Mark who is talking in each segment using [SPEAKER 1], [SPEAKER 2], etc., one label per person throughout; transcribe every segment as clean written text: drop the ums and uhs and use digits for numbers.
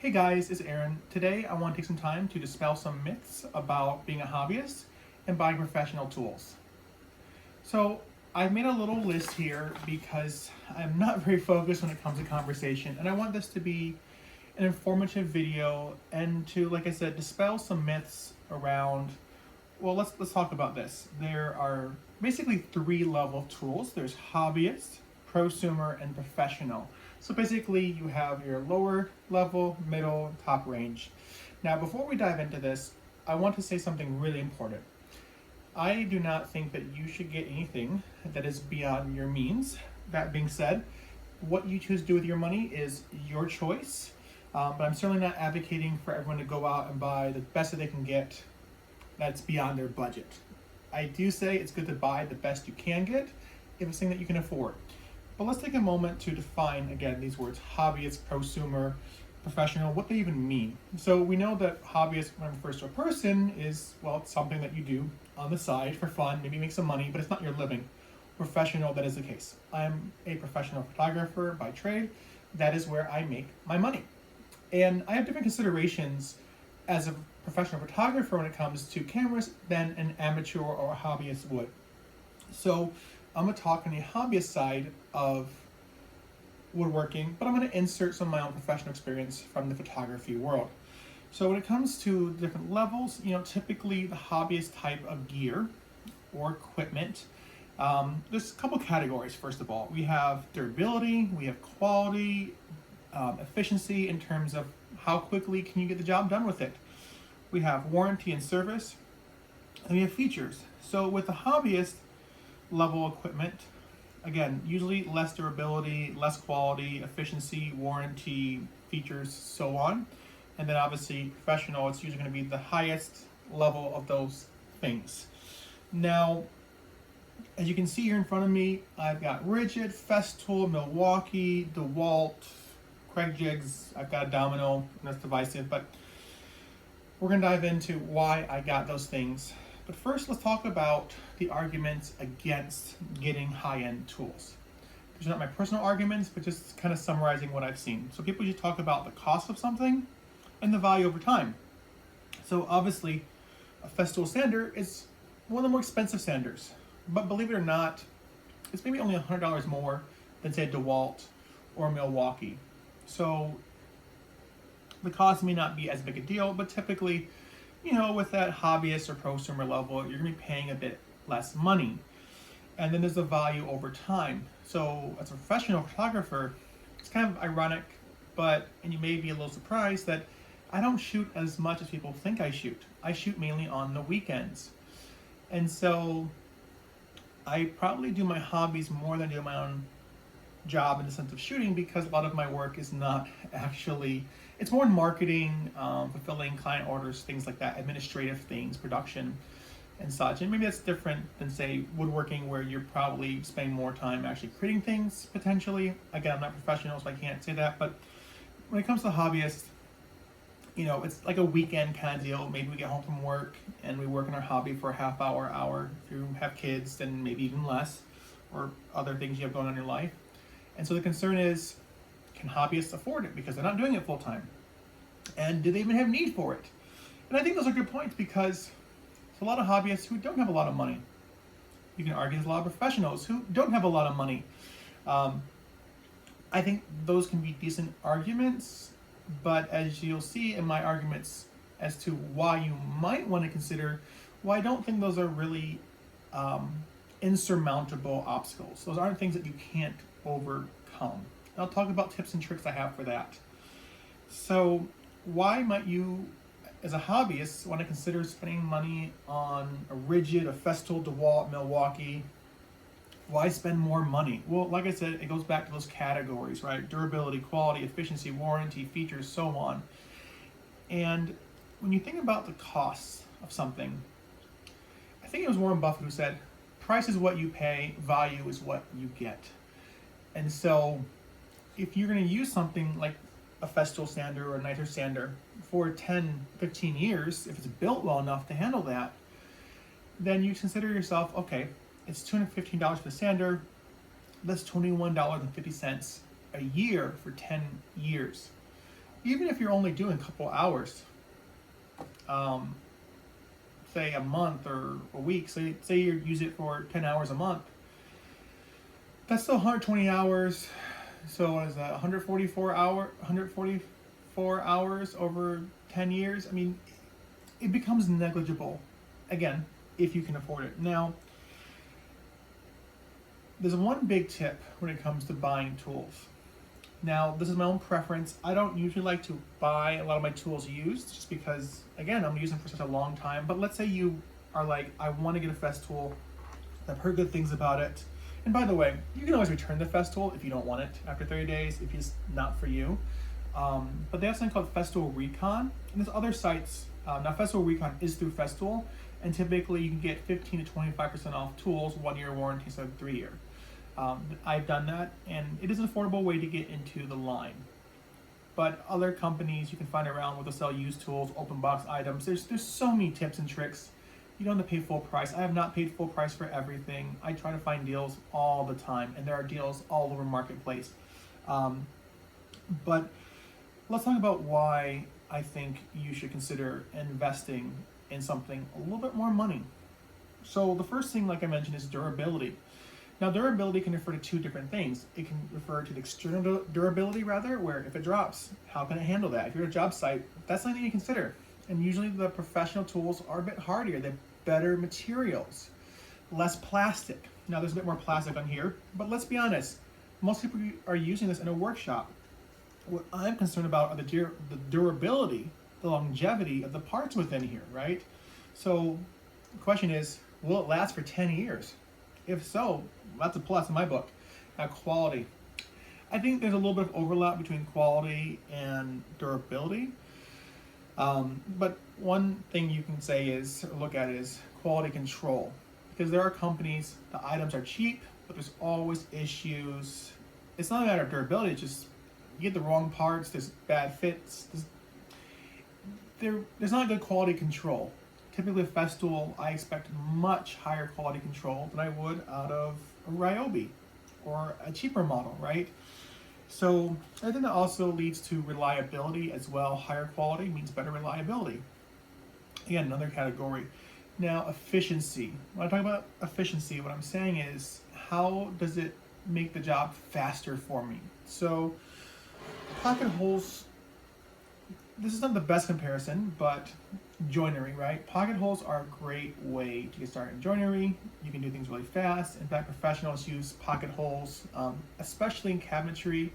[SPEAKER 1] Hey guys, it's Aaron. Today I want to take some time to dispel some myths about being a hobbyist and buying professional tools. So I've made a little list here because I'm not very focused when it comes to conversation, and I want this to be an informative video and to, like I said, dispel some myths around. Well, let's talk about this. There are basically three level of tools. There's hobbyist, prosumer, and professional. So basically you have your lower level, middle, and top range. Now before we dive into this, I want to say something really important. I do not think that you should get anything that is beyond your means. That being said, what you choose to do with your money is your choice. But I'm certainly not advocating for everyone to go out and buy the best that they can get that's beyond their budget. I do say it's good to buy the best you can get if it's something that you can afford. But let's take a moment to define, again, these words: hobbyist, prosumer, professional, what they even mean. So we know that hobbyist, when it refers to a person, is, well, it's something that you do on the side for fun, maybe make some money, but it's not your living. Professional, that is the case. I'm a professional photographer by trade. That is where I make my money. And I have different considerations as a professional photographer when it comes to cameras than an amateur or a hobbyist would. So I'm going to talk on the hobbyist side of woodworking, but I'm going to insert some of my own professional experience from the photography world. So when it comes to different levels, typically the hobbyist type of gear or equipment, there's a couple categories. First of all, we have durability, we have quality, efficiency in terms of how quickly can you get the job done with it. We have warranty and service, and we have features. So with the hobbyist level equipment, again, usually less durability, less quality, efficiency, warranty, features, so on. And then obviously professional, it's usually going to be the highest level of those things. Now, as you can see here in front of me, I've got Rigid, Festool, Milwaukee, DeWalt, Craig Jigs, I've got a Domino, and that's divisive, but we're going to dive into why I got those things. But first, let's talk about the arguments against getting high-end tools. These are not my personal arguments, but just kind of summarizing what I've seen. So people usually talk about the cost of something and the value over time. So obviously, a Festool sander is one of the more expensive sanders. But believe it or not, it's maybe only $100 more than, say, a DeWalt or Milwaukee. So the cost may not be as big a deal, but typically, with that hobbyist or prosumer level, you're going to be paying a bit less money. And then there's the value over time. So as a professional photographer, it's kind of ironic, and you may be a little surprised that I don't shoot as much as people think I shoot. I shoot mainly on the weekends. And so I probably do my hobbies more than I do my own job in the sense of shooting, because a lot of my work is not actually, it's more in marketing, fulfilling client orders, things like that, administrative things, production and such. And maybe that's different than, say, woodworking, where you're probably spending more time actually creating things potentially. Again, I'm not professional, so I can't say that, but when it comes to hobbyists, it's like a weekend kind of deal. Maybe we get home from work and we work in our hobby for a half hour. If you have kids, then maybe even less, or other things you have going on in your life. And so the concern is, can hobbyists afford it? Because they're not doing it full time. And do they even have need for it? And I think those are good points, because there's a lot of hobbyists who don't have a lot of money. You can argue there's a lot of professionals who don't have a lot of money. I think those can be decent arguments, but as you'll see in my arguments as to why you might want to consider, well, I don't think those are really insurmountable obstacles. Those aren't things that you can't overcome. And I'll talk about tips and tricks I have for that. So why might you, as a hobbyist, want to consider spending money on a Rigid, a Festool, DeWalt, Milwaukee? Why spend more money? Well, like I said, it goes back to those categories, right? Durability, quality, efficiency, warranty, features, so on. And when you think about the costs of something, I think it was Warren Buffett who said, price is what you pay, value is what you get. And so if you're going to use something like a Festool sander or a nitro sander for 10, 15 years, if it's built well enough to handle that, then you consider yourself, okay, it's $215 for the sander, that's $21.50 a year for 10 years. even if you're only doing a couple hours, say a month or a week, say you use it for 10 hours a month, that's still 120 hours. So what is that, 144 hours over 10 years? I mean, it becomes negligible, again, if you can afford it. Now, there's one big tip when it comes to buying tools. Now, this is my own preference. I don't usually like to buy a lot of my tools used, just because, again, I'm using them for such a long time. But let's say you are like, I want to get a Festool. I've heard good things about it. And by the way, you can always return the Festool if you don't want it after 30 days, if it's not for you. But they have something called Festool Recon. And there's other sites. Now, Festool Recon is through Festool. And typically, you can get 15 to 25% off tools, 1 year warranty instead of 3 year. I've done that, and it is an affordable way to get into the line. But other companies you can find around where they'll sell used tools, open box items. There's so many tips and tricks. You don't have to pay full price. I have not paid full price for everything. I try to find deals all the time, and there are deals all over Marketplace. But let's talk about why I think you should consider investing in something a little bit more money. So the first thing, like I mentioned, is durability. Now, durability can refer to two different things. It can refer to the external durability, rather, where if it drops, how can it handle that? If you're at a job site, that's something you consider. And usually the professional tools are a bit hardier. They're better materials, less plastic. Now, there's a bit more plastic on here, but let's be honest. Most people are using this in a workshop. What I'm concerned about are the durability, the longevity of the parts within here, right? So the question is, will it last for 10 years? If so, that's a plus in my book. Now, quality. I think there's a little bit of overlap between quality and durability. But one thing you can say is, or look at it, is quality control. Because there are companies, the items are cheap, but there's always issues. It's not a matter of durability, it's just you get the wrong parts, there's bad fits. There's not good quality control. Typically, with Festool, I expect much higher quality control than I would out of a Ryobi or a cheaper model, right? So I think that also leads to reliability as well. Higher quality means better reliability. Again, another category. Now, efficiency. When I talk about efficiency, what I'm saying is, how does it make the job faster for me? So pocket holes, this is not the best comparison, but joinery, right? Pocket holes are a great way to get started in joinery. You can do things really fast. In fact, professionals use pocket holes, especially in cabinetry,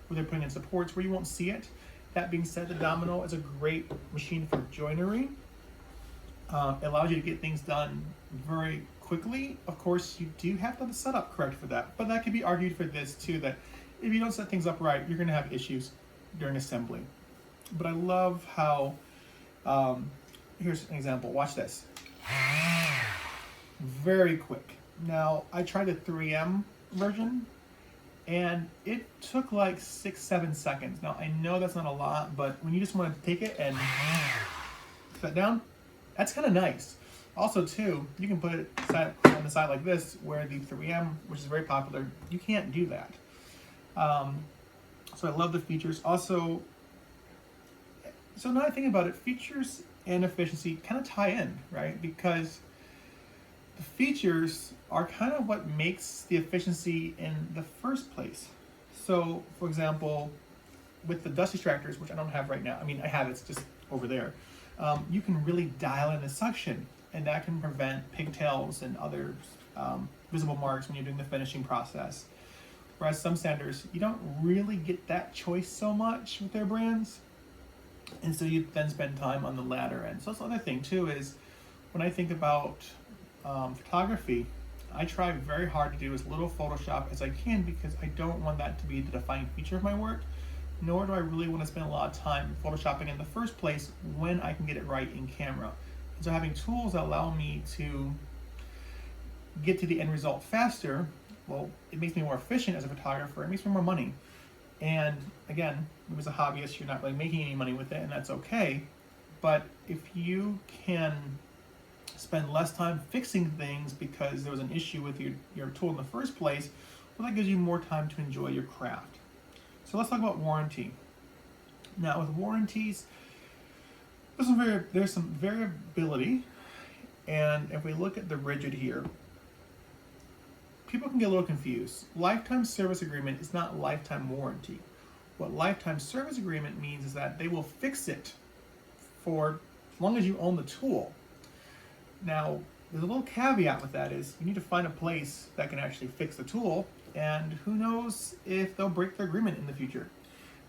[SPEAKER 1] where they're putting in supports where you won't see it. That being said, the Domino is a great machine for joinery. It allows you to get things done very quickly. Of course, you do have to have the setup correct for that, but that could be argued for this too, that if you don't set things up right, you're going to have issues during assembly. But I love how, here's an example, watch this. Very quick. Now, I tried the 3M version, and it took like 6-7 seconds. Now, I know that's not a lot, but when you just want to take it and set down, that's kind of nice. Also, too, you can put it on the side like this, where the 3M, which is very popular, you can't do that. So I love the features. Also, so now I think about it, features and efficiency kind of tie in, right? Because the features are kind of what makes the efficiency in the first place. So, for example, with the dust extractors, which I don't have right now, I mean, I have, it's just over there, you can really dial in the suction, and that can prevent pigtails and other visible marks when you're doing the finishing process. Whereas some sanders, you don't really get that choice so much with their brands. And so you then spend time on the latter end. So that's the other thing too, is when I think about photography, I try very hard to do as little Photoshop as I can, because I don't want that to be the defining feature of my work, nor do I really want to spend a lot of time photoshopping in the first place when I can get it right in camera. And so having tools that allow me to get to the end result faster, well, it makes me more efficient as a photographer, it makes me more money. And again, as a hobbyist, you're not really making any money with it, and that's okay. But if you can spend less time fixing things because there was an issue with your tool in the first place, well, that gives you more time to enjoy your craft. So let's talk about warranty. Now with warranties, there's some variability, and if we look at the rigid here, people can get a little confused. Lifetime service agreement is not lifetime warranty. What lifetime service agreement means is that they will fix it for as long as you own the tool. Now, there's a little caveat with that is you need to find a place that can actually fix the tool, and who knows if they'll break their agreement in the future.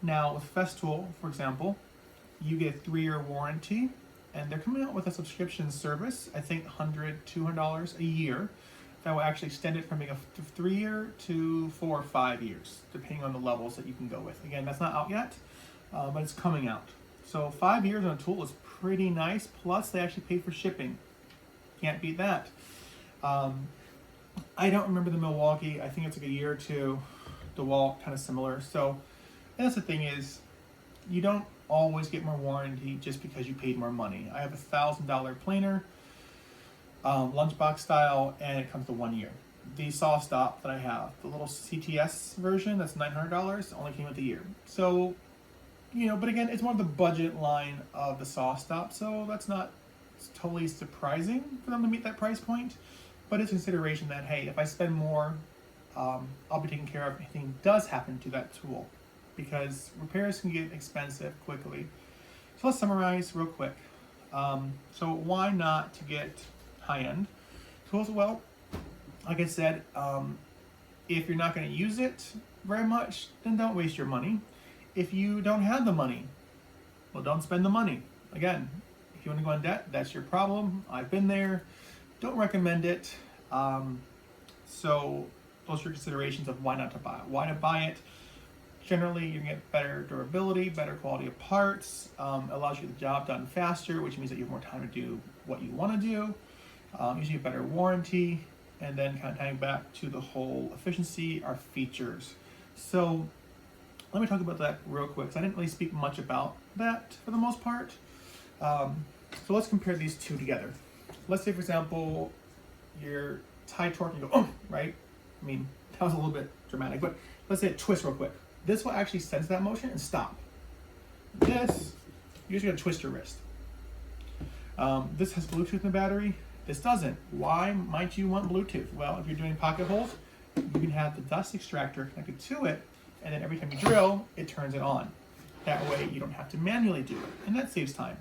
[SPEAKER 1] Now, with Festool, for example, you get a 3-year warranty, and they're coming out with a subscription service, I think $100, $200 a year, that will actually extend it from being a 3-year to 4 or 5 years, depending on the levels that you can go with. Again, that's not out yet, but it's coming out. So 5 years on a tool is pretty nice, plus they actually pay for shipping. Can't beat that. I don't remember the Milwaukee. I think it's like a year or two. DeWalt, kind of similar. So that's the thing is, you don't always get more warranty just because you paid more money. I have a $1,000 planer, lunchbox style, and it comes to 1 year. The saw stop that I have, the little CTS version, that's $900, only came with a year. So, but again, it's more of the budget line of the saw stop, so that's not totally surprising for them to meet that price point. But it's consideration that, hey, if I spend more, I'll be taken care of if anything does happen to that tool, because repairs can get expensive quickly. So let's summarize real quick. So why not to get high-end tools? Well, like I said, if you're not going to use it very much, then don't waste your money. If you don't have the money, well, don't spend the money. Again, if you want to go in debt, that's your problem. I've been there. Don't recommend it. So those are considerations of why not to buy it. Why to buy it? Generally, you get better durability, better quality of parts, allows you to get the job done faster, which means that you have more time to do what you want to do. Usually a better warranty, and then kind of tying back to the whole efficiency are features. So let me talk about that real quick, because I didn't really speak much about that for the most part. So let's compare these two together. Let's say, for example, you're tie torque and you go, oh, right? I mean, that was a little bit dramatic, but let's say it twists real quick. This will actually sense that motion and stop. This, you're just gonna twist your wrist. This has Bluetooth in the battery. This doesn't. Why might you want Bluetooth? Well, if you're doing pocket holes, you can have the dust extractor connected to it, and then every time you drill, it turns it on. That way you don't have to manually do it, and that saves time,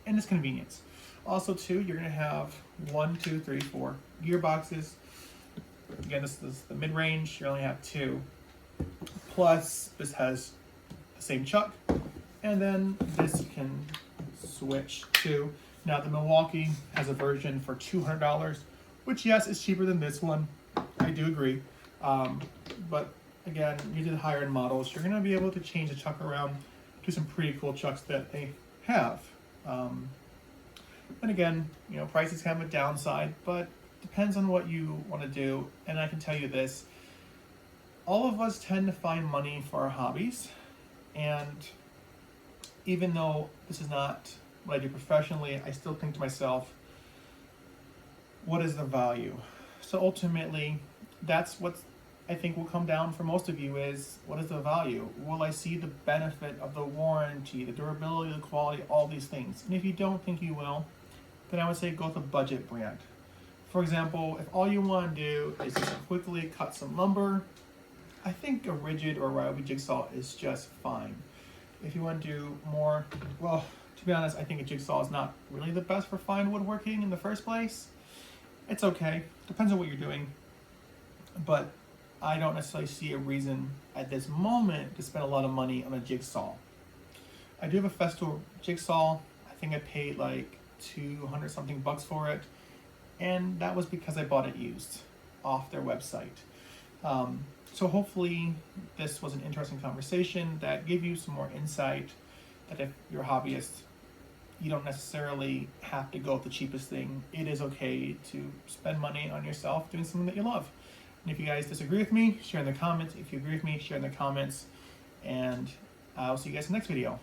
[SPEAKER 1] and it's convenience. Also too, you're gonna have 1, 2, 3, 4 gearboxes. Again, this is the mid-range, you only have 2. Plus, this has the same chuck, and then this can switch to. Now, the Milwaukee has a version for $200, which, yes, is cheaper than this one. I do agree. But again, usually the higher end models, you're going to be able to change the chuck around to some pretty cool chucks that they have. And again, prices have a downside, but depends on what you want to do. And I can tell you this, all of us tend to find money for our hobbies. And even though this is not what I do professionally, I still think to myself, what is the value? So ultimately, that's what I think will come down for most of you is, what is the value? Will I see the benefit of the warranty, the durability, the quality, all these things? And if you don't think you will, then I would say go with a budget brand. For example, if all you want to do is just quickly cut some lumber, I think a rigid or Ryobi jigsaw is just fine. If you want to do more, well, to be honest, I think a jigsaw is not really the best for fine woodworking in the first place. It's okay, depends on what you're doing, but I don't necessarily see a reason at this moment to spend a lot of money on a jigsaw. I do have a Festool jigsaw. I think I paid like 200 something bucks for it, and that was because I bought it used off their website. So hopefully this was an interesting conversation that gave you some more insight that if you're a hobbyist, you don't necessarily have to go with the cheapest thing. It is okay to spend money on yourself doing something that you love. And if you guys disagree with me, share in the comments. If you agree with me, share in the comments. And I'll see you guys in the next video.